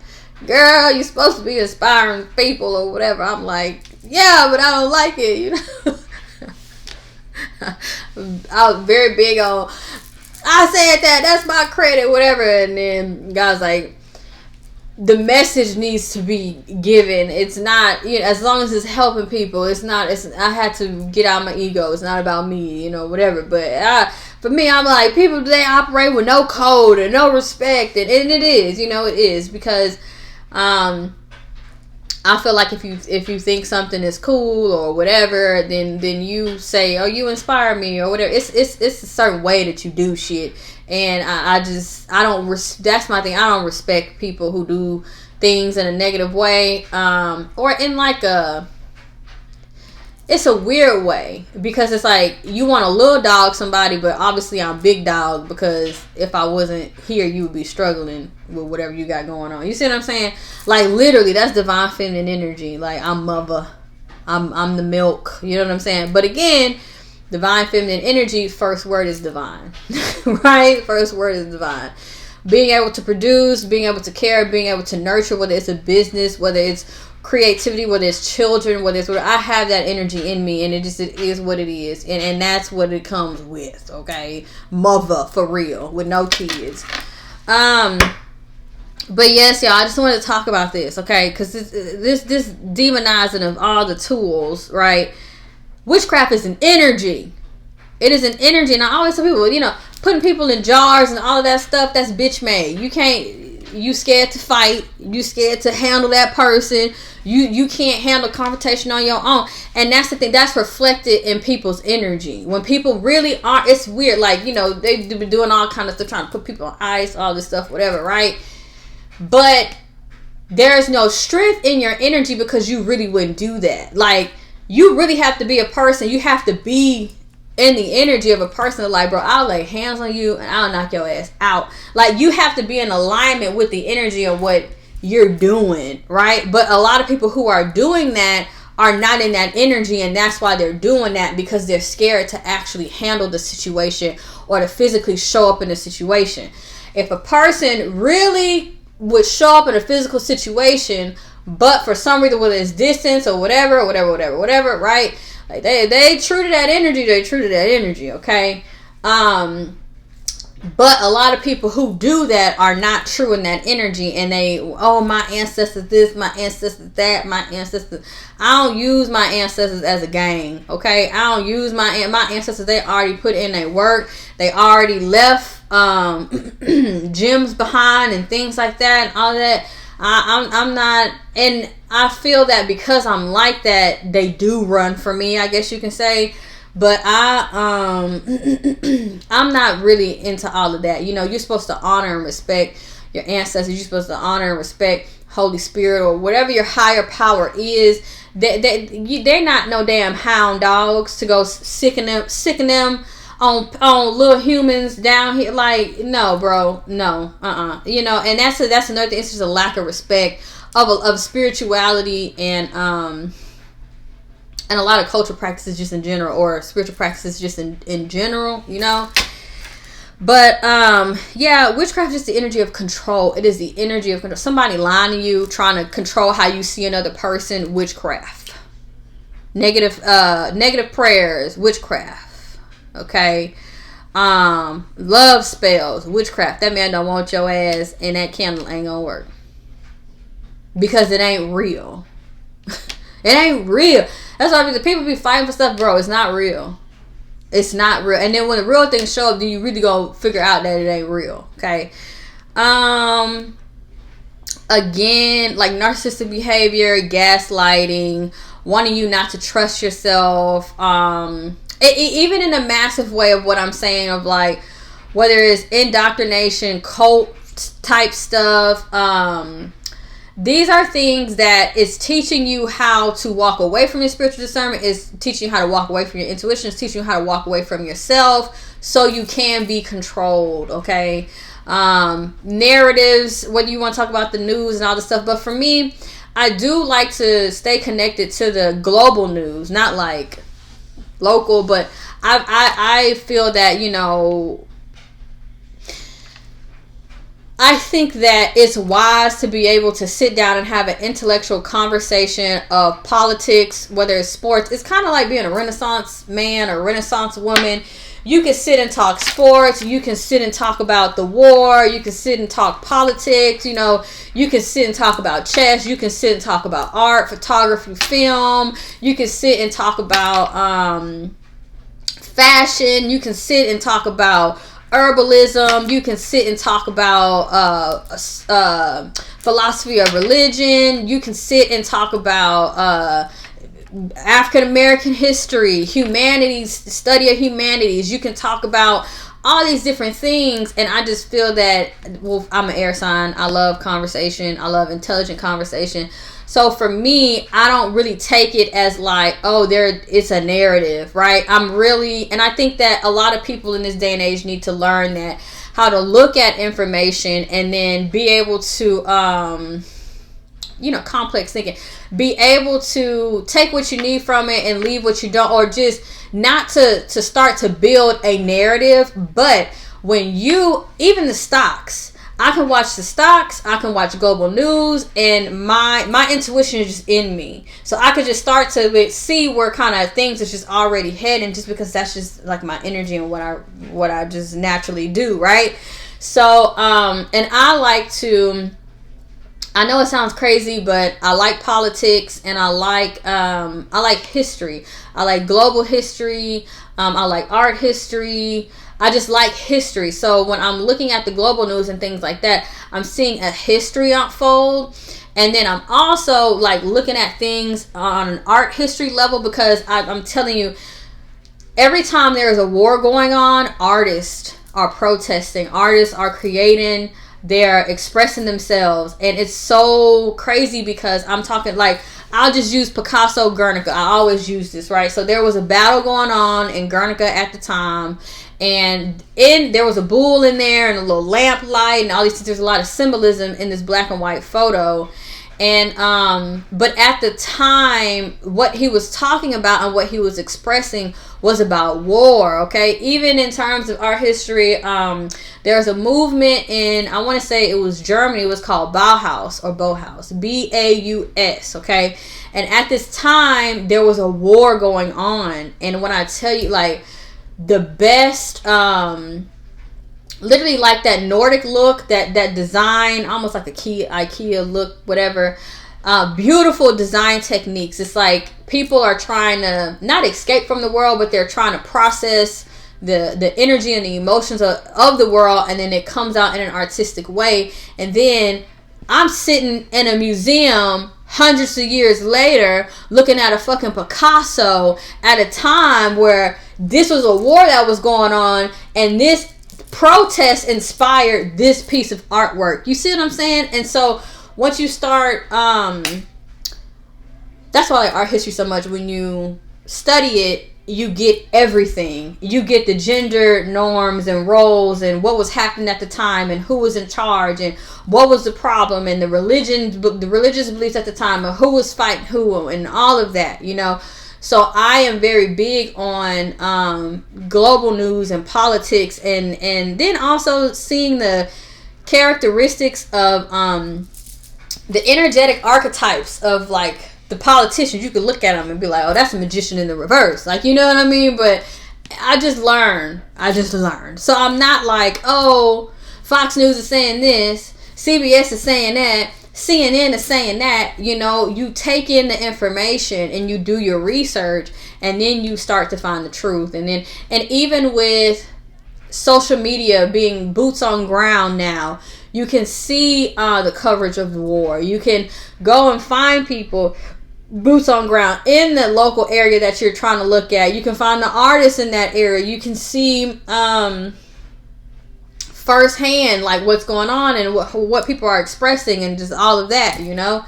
girl, you're supposed to be inspiring people or whatever. I'm like, yeah, but I don't like it, I was very big on, I said that's my credit, whatever. And then God's like, the message needs to be given. It's not, as long as it's helping people, I had to get out of my ego. It's not about me, whatever. But for me, I'm like, people, they operate with no code and no respect. And it is, it is, because I feel like if you think something is cool or whatever, then you say, you inspire me or whatever. It's a certain way that you do shit, and that's my thing. I don't respect people who do things in a negative way, or in like it's a weird way, because it's like you want to little dog somebody, but obviously I'm big dog, because if I wasn't here, you would be struggling with whatever you got going on. You see what I'm saying? Like literally, that's divine feminine energy. Like I'm mother, I'm the milk. You know what I'm saying? But again, divine feminine energy, first word is divine, right? First word is divine. Being able to produce, being able to care, being able to nurture, whether it's a business, whether it's creativity, whether it's children, whether it's I have that energy in me, and it is what it is, and that's what it comes with, okay? Mother, for real, with no kids. But yes, y'all, I just wanted to talk about this, okay? Because this demonizing of all the tools, right? Witchcraft is an energy. It is an energy. And I always tell people, you know, putting people in jars and all of that stuff, that's bitch made. You can't, you scared to fight. You scared to handle that person. You can't handle confrontation on your own. And that's the thing. That's reflected in people's energy. When people really are, it's weird. Like, you know, they've been doing all kind of stuff, trying to put people on ice, all this stuff, whatever, right? But there is no strength in your energy because you really wouldn't do that. Like, you really have to be a person. You have to be in the energy of a person like, bro, I'll lay hands on you and I'll knock your ass out. Like, you have to be in alignment with the energy of what you're doing, right? But a lot of people who are doing that are not in that energy, and that's why they're doing that, because they're scared to actually handle the situation or to physically show up in the situation. If a person really would show up in a physical situation, but for some reason, whether it's distance or whatever, right? Like, they true to that energy, okay? But a lot of people who do that are not true in that energy, and they, oh, my ancestors this, my ancestors that, my ancestors. I don't use my ancestors as a gang, okay? I don't use my ancestors. They already put in their work. They already left gems behind and things like that and all that. I'm not, and I feel that because I'm like that, they do run for me, I guess you can say. But I'm not really into all of that. You know, you're supposed to honor and respect your ancestors. You're supposed to honor and respect Holy Spirit or whatever your higher power is. They're not no damn hound dogs to go sicking them on little humans down here. Like, no, bro, no, You know, and that's another thing. It's just a lack of respect of spirituality and a lot of cultural practices just in general, or spiritual practices just in general, you know. But yeah, witchcraft is the energy of control. It is the energy of control. Somebody lying to you, trying to control how you see another person. Witchcraft. Negative prayers. Witchcraft. Okay. Love spells. Witchcraft. That man don't want your ass, and that candle ain't gonna work because it ain't real. It ain't real. That's why the people be fighting for stuff, bro. It's not real. It's not real. And then when the real things show up, then you really go figure out that it ain't real. Okay. Again, like narcissistic behavior, gaslighting, wanting you not to trust yourself. Even in a massive way of what I'm saying, of like whether it's indoctrination, cult type stuff. These are things that is teaching you how to walk away from your spiritual discernment, is teaching you how to walk away from your intuition, is teaching you how to walk away from yourself so you can be controlled, okay? Narratives, whether you want to talk about the news and all this stuff, but for me, I do like to stay connected to the global news, not like local, but I feel that, you know, I think that it's wise to be able to sit down and have an intellectual conversation of politics, whether it's sports. It's kind of like being a Renaissance man or Renaissance woman. You can sit and talk sports. You can sit and talk about the war. You can sit and talk politics. You know, you can sit and talk about chess. You can sit and talk about art, photography, film. You can sit and talk about fashion. You can sit and talk about herbalism. You can sit and talk about philosophy of religion. You can sit and talk about African American history, humanities, study of humanities. You can talk about all these different things, and I just feel that, well, I'm an air sign. I love conversation. I love intelligent conversation. So for me, I don't really take it as like, oh, it's a narrative, right? And I think that a lot of people in this day and age need to learn that, how to look at information and then be able to, complex thinking, be able to take what you need from it and leave what you don't, or just not to start to build a narrative. But when even the stocks, I can watch the stocks, I can watch global news, and my intuition is just in me. So I could just start to see where kind of things is just already heading, just because that's just like my energy and what I just naturally do, right? So, and I I know it sounds crazy, but I like politics, and I like history. I like global history. I like art history. I just like history. So when I'm looking at the global news and things like that, I'm seeing a history unfold. And then I'm also like looking at things on an art history level, because I'm telling you, every time there is a war going on, artists are protesting, artists are creating, they're expressing themselves. And it's so crazy, because I'm talking like, I'll just use Picasso, Guernica. I always use this, right? So there was a battle going on in Guernica at the time, and there was a bull in there and a little lamp light and all these things. There's a lot of symbolism in this black and white photo. And but at the time, what he was talking about and what he was expressing was about war. Okay, even in terms of our history, there's a movement in, I want to say it was Germany. It was called Bauhaus, or Bauhaus, Baus. Okay, and at this time there was a war going on. And when I tell you, like, the best, literally like that Nordic look, that design, almost like a IKEA look, whatever. Beautiful design techniques. It's like people are trying to not escape from the world, but they're trying to process the energy and the emotions of the world, and then it comes out in an artistic way. And then I'm sitting in a museum hundreds of years later looking at a fucking Picasso at a time where this was a war that was going on, and this protest inspired this piece of artwork. You see what I'm saying? And so once you start, that's why I like art history so much. When you study it, you get everything. You get the gender norms and roles and what was happening at the time and who was in charge and what was the problem and the religious beliefs at the time and who was fighting who and all of that, you know. So I am very big on global news and politics, and then also seeing the characteristics of the energetic archetypes of like the politicians. You could look at them and be like, oh, that's a magician in the reverse. Like, you know what I mean? But I just learned. So I'm not like, oh, Fox News is saying this, CBS is saying that, CNN is saying that. You know, you take in the information and you do your research, and then you start to find the truth. And even with social media being boots on ground now, you can see the coverage of the war. You can go and find people boots on ground in the local area that you're trying to look at. You can find the artists in that area. You can see firsthand like what's going on and what people are expressing and just all of that, you know.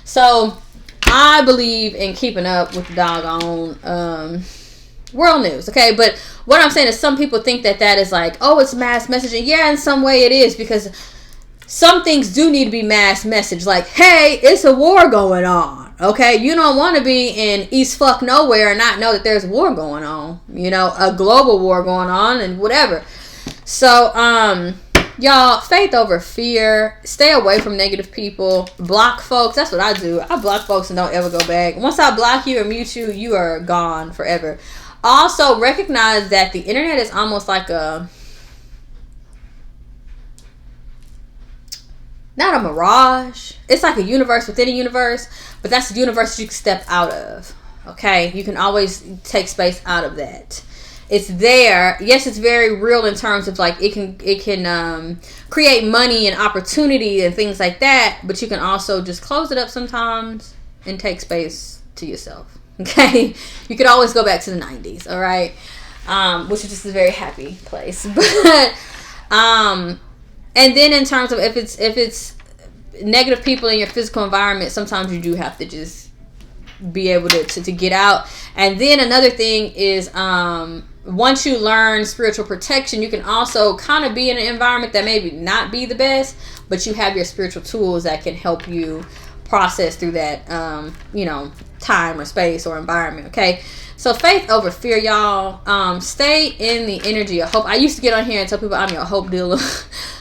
So I believe in keeping up with the doggone world news. Okay, but what I'm saying is some people think that is like, oh, it's mass messaging. Yeah, in some way it is, because some things do need to be mass message. Like, hey, it's a war going on. Okay, you don't want to be in East fuck nowhere and not know that there's a war going on. You know, a global war going on and whatever. So, y'all, faith over fear. Stay away from negative people. Block folks. That's what I do. I block folks and don't ever go back. Once I block you or mute you, you are gone forever. Also, recognize that the internet is almost like not a mirage. It's like a universe within a universe, but that's the universe that you can step out of. Okay? You can always take space out of that. It's there. Yes, it's very real in terms of like it can create money and opportunity and things like that, but you can also just close it up sometimes and take space to yourself. Okay? You could always go back to the 90s, all right? Which is just a very happy place. But and then in terms of if it's negative people in your physical environment, sometimes you do have to just be able to get out. And then another thing is once you learn spiritual protection, you can also kind of be in an environment that maybe not be the best, but you have your spiritual tools that can help you process through that time or space or environment. Okay, so faith over fear, y'all. Stay in the energy of hope. I used to get on here and tell people I'm your hope dealer,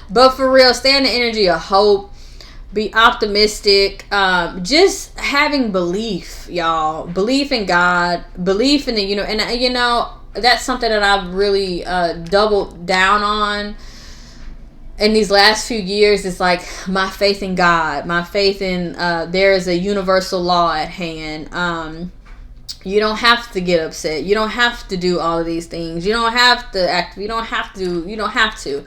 but for real, stay in the energy of hope. Be optimistic. Just having belief, y'all. Belief in God. Belief in the that's something that I've really doubled down on. in these last few years, it's like my faith in God, my faith in there is a universal law at hand. You don't have to get upset. You don't have to do all of these things. You don't have to act. You don't have to.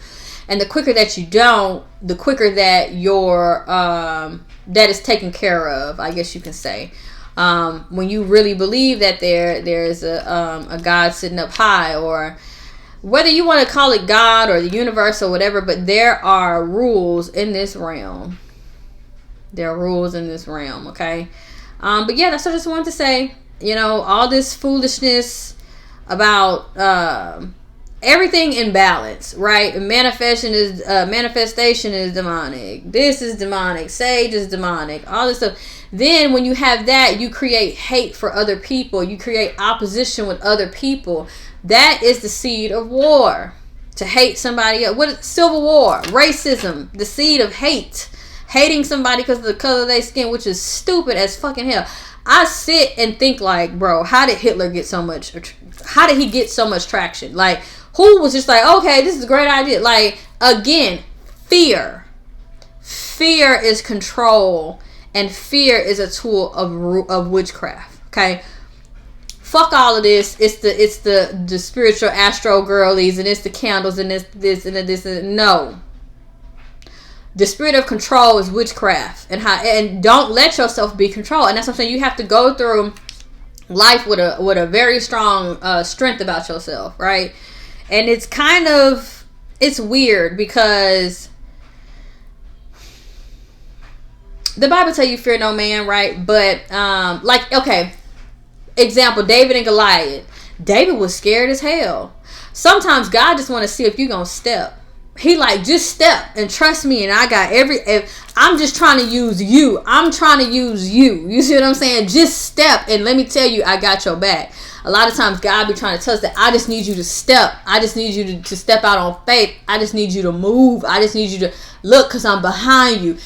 And the quicker that you don't, the quicker that your that is taken care of, I guess you can say. When you really believe that there's a God sitting up high, or whether you want to call it God or the universe or whatever, but there are rules in this realm. There are rules in this realm, okay? But yeah, that's what I just wanted to say. You know, all this foolishness about everything in balance, right? Manifestation is demonic. This is demonic. Sage is demonic. All this stuff. Then when you have that, you create hate for other people. You create opposition with other people. That is the seed of war. To hate somebody else. What is civil war? Racism. The seed of hate. Hating somebody because of the color of their skin, which is stupid as fucking hell. I sit and think like, bro, how did Hitler get so much? How did he get so much traction? Like, who was just like, okay, this is a great idea? Like, again, fear. Fear is control, and fear is a tool of witchcraft. Okay, fuck all of this. It's the spiritual astro girlies, and it's the candles, and this and this. No. The spirit of control is witchcraft, and don't let yourself be controlled. And that's what I'm saying. You have to go through life with a very strong strength about yourself, right? And it's weird because the Bible tells you fear no man, right? But like, okay, example, David and Goliath. David was scared as hell. Sometimes God just want to see if you gonna step. He like, just step and trust me, and I got I'm just trying to use you. I'm trying to use you. You see what I'm saying? Just step, and let me tell you, I got your back. A lot of times God be trying to tell us that I just need you to step. I just need you to step out on faith. I just need you to move. I just need you to look, because I'm behind you.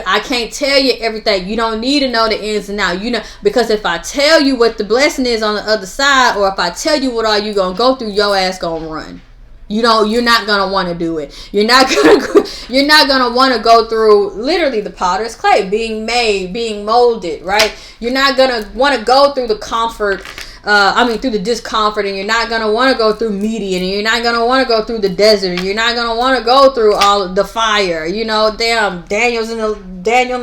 I can't tell you everything. You don't need to know the ins and outs. You know, because if I tell you what the blessing is on the other side, or if I tell you what all you going to go through, your ass going to run. You know, you're not gonna want to do it. You're not gonna want to go through literally the potter's clay, being made, being molded, right? You're not gonna want to go through the comfort. Through the discomfort, and you're not gonna want to go through median, and you're not gonna want to go through the desert, and you're not gonna want to go through all of the fire. You know, damn, Daniel in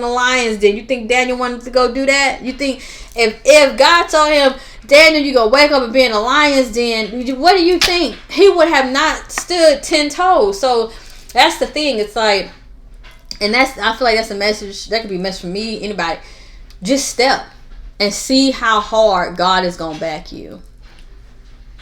the lion's den. You think Daniel wanted to go do that? You think if God told him, Daniel, you gonna wake up and be in a lion's den, what do you think? He would have not stood 10 toes. So that's the thing. It's like, and I feel like that's a message. That could be a message for me, anybody. Just step and see how hard God is gonna back you.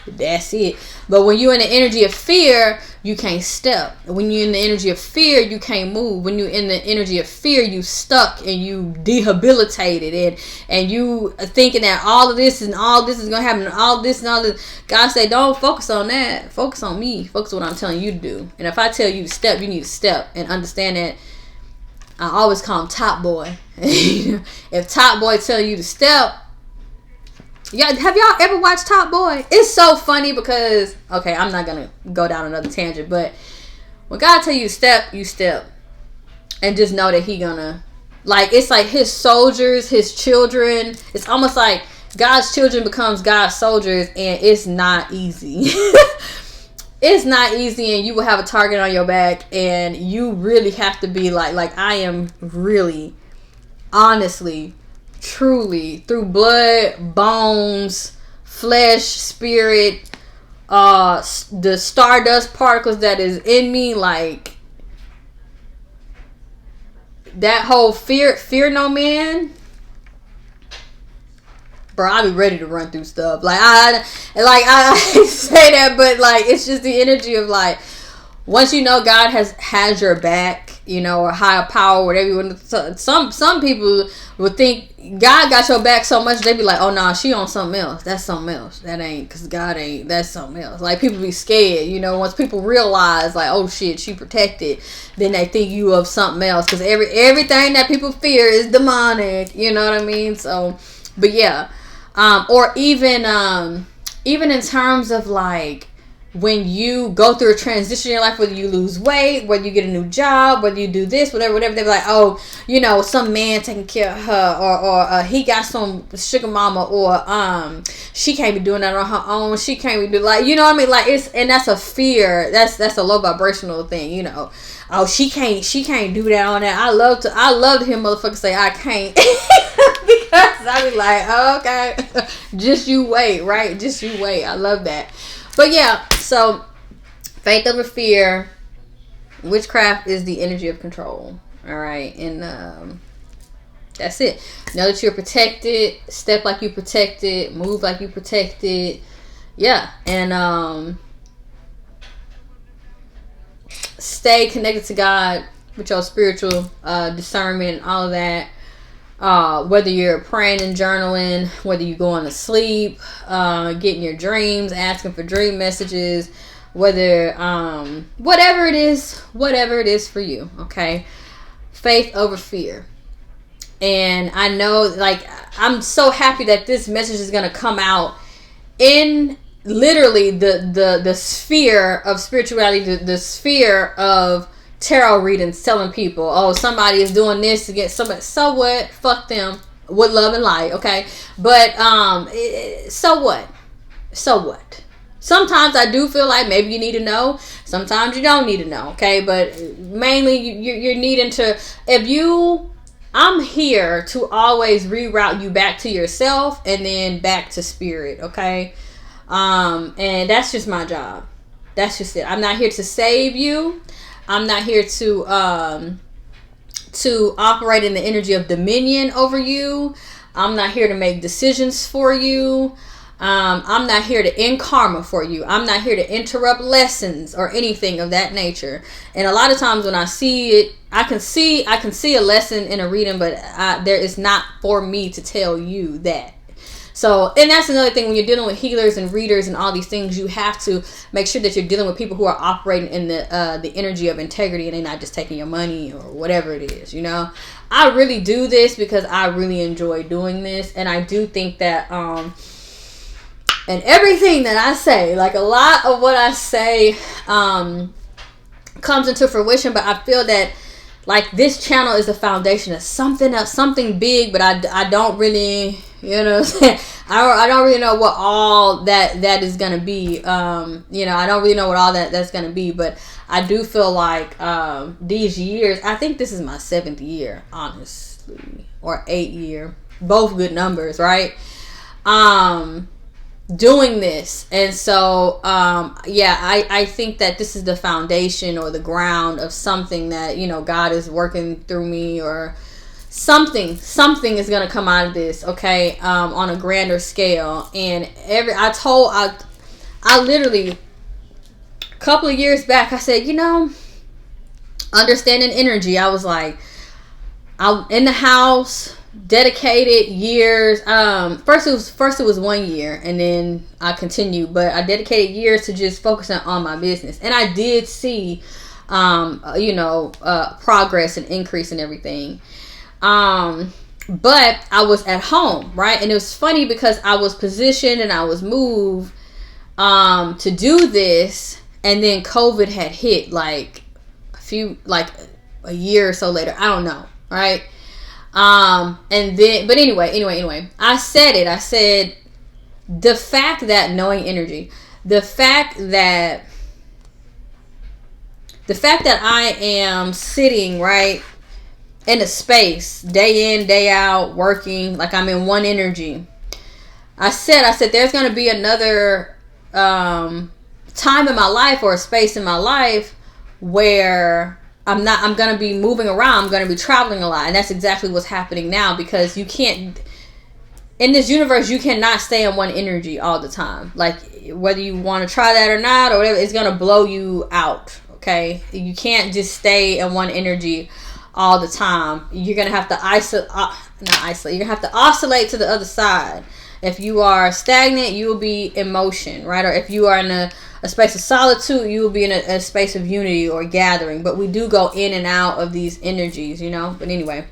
That's it. But when you're in the energy of fear, you can't step. When you're in the energy of fear, you can't move. When you're in the energy of fear, you stuck and you debilitated, and you thinking that all of this and all this is gonna happen, and all this and all this. God say, don't focus on that. Focus on me. Focus on what I'm telling you to do. And if I tell you to step, you need to step and understand that. I always call him Top Boy. If Top Boy tell you to step, yeah, have y'all ever watched Top Boy? It's so funny because, okay, I'm not gonna go down another tangent, but when God tell you to step, you step, and just know that He gonna, like, it's like His soldiers, His children. It's almost like God's children becomes God's soldiers, and it's not easy. It's not easy, and you will have a target on your back, and you really have to be like I am really, honestly, truly, through blood, bones, flesh, spirit, the stardust particles that is in me, like that whole fear no man. Bro, I be ready to run through stuff. Like I say that, but like it's just the energy of like, once you know God has your back, you know, or higher power, whatever you want to. Some people would think God got your back so much they be like, oh nah, she on something else. That's something else. That ain't, because God ain't. That's something else. Like people be scared, you know. Once people realize like, oh shit, she protected, then they think you of something else, because everything that people fear is demonic. You know what I mean? So, but yeah. Or even in terms of like when you go through a transition in your life, whether you lose weight, whether you get a new job, whether you do this, whatever, they be like, oh, you know, some man taking care of her, or he got some sugar mama, or she can't be doing that on her own. She can't be doing, like, you know what I mean? Like, and that's a fear. That's a low vibrational thing, you know. Oh, she can't do that on that. I love to hear motherfuckers say I can't. Because I be like, oh, okay, just you wait, right? Just you wait. I love that. But yeah, so faith over fear. Witchcraft is the energy of control. All right, and that's it. Know that you're protected. Step like you protected. Move like you protected. Yeah, and stay connected to God with your spiritual discernment and all of that. Whether you're praying and journaling, whether you're going to sleep, getting your dreams, asking for dream messages, whether whatever it is for you, okay? Faith over fear. And I know, like, I'm so happy that this message is going to come out in literally the sphere of spirituality, the sphere of tarot readings, telling people, oh, somebody is doing this to get somebody. So what? Fuck them with love and light, okay? But so what? Sometimes I do feel like maybe you need to know. Sometimes you don't need to know, okay? But mainly you're needing to. I'm here to always reroute you back to yourself and then back to spirit, okay? And that's just my job. That's just it. I'm not here to save you. I'm not here to operate in the energy of dominion over you. I'm not here to make decisions for you. I'm not here to end karma for you. I'm not here to interrupt lessons or anything of that nature. And a lot of times when I see it, I can see a lesson in a reading, but there is not for me to tell you that. So, and that's another thing when you're dealing with healers and readers and all these things, you have to make sure that you're dealing with people who are operating in the energy of integrity, and they're not just taking your money or whatever it is, you know. I really do this because I really enjoy doing this, and I do think that and everything that I say, like a lot of what I say comes into fruition, but I feel that like this channel is the foundation of something else, something big, but I don't really, you know what I'm saying? I don't really know what all that is going to be. You know, I don't really know what all that's going to be, but I do feel like these years, I think this is my 7th year, honestly, or 8th year, both good numbers, right? Doing this. And so yeah, I think that this is the foundation or the ground of something that, you know, God is working through me, or something is gonna come out of this, okay, on a grander scale. And I literally a couple of years back, I said, you know, understanding energy, I was like, I'm in the house, dedicated years. First it was 1 year, and then I continued, but I dedicated years to just focusing on my business, and I did see you know, progress and increase and everything. But I was at home, right? And it was funny because I was positioned and I was moved to do this, and then COVID had hit like a year or so later. I don't know, right? And then, but anyway, I said the fact that knowing energy, the fact that I am sitting right in a space day in, day out, working like I'm in one energy. I said there's going to be another time in my life, or a space in my life, where I'm going to be moving around. I'm going to be traveling a lot. And that's exactly what's happening now, because you can't, in this universe, you cannot stay in one energy all the time. Like, whether you want to try that or not, or whatever, it's going to blow you out. Okay. You can't just stay in one energy all the time. You're going to have to isolate. You're going to have to oscillate to the other side. If you are stagnant, you will be in motion, right? Or if you are in a space of solitude, you will be in a space of unity or gathering. But we do go in and out of these energies, you know. But anyway,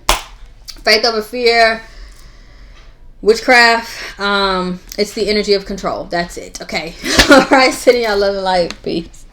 faith over fear. Witchcraft, it's the energy of control. That's it. Okay. All right. Sending y'all love and light. Peace.